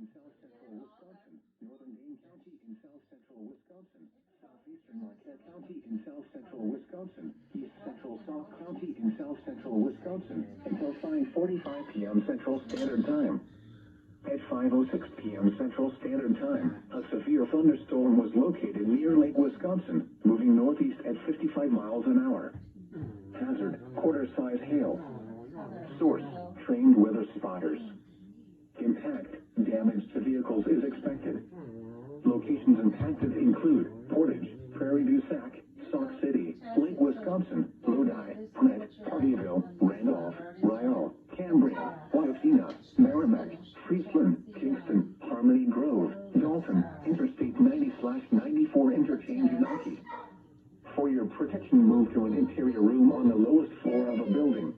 in south-central Wisconsin, northern Dane County in south-central Wisconsin, southeastern Marquette County in south-central Wisconsin, east-central Sauk County in south-central Wisconsin, until 5:45 p.m. Central Standard Time. At 5:06 p.m. Central Standard Time, a severe thunderstorm was located near Lake Wisconsin, moving northeast at 55 miles an hour. Hazard, quarter-size hail. Source, trained weather spotters. Impact, damage to vehicles is expected. Locations impacted include Portage, Prairie du Sac, Sauk City, Lake Wisconsin, Lodi, Brett, Partyville, Randolph, Ryle, Cambria, Waukena, Merrimack, Friesland, Kingston, Harmony Grove, Dalton, Interstate 90/94 Interchange in Oki. For your protection, move to an interior room on the lowest floor of a building.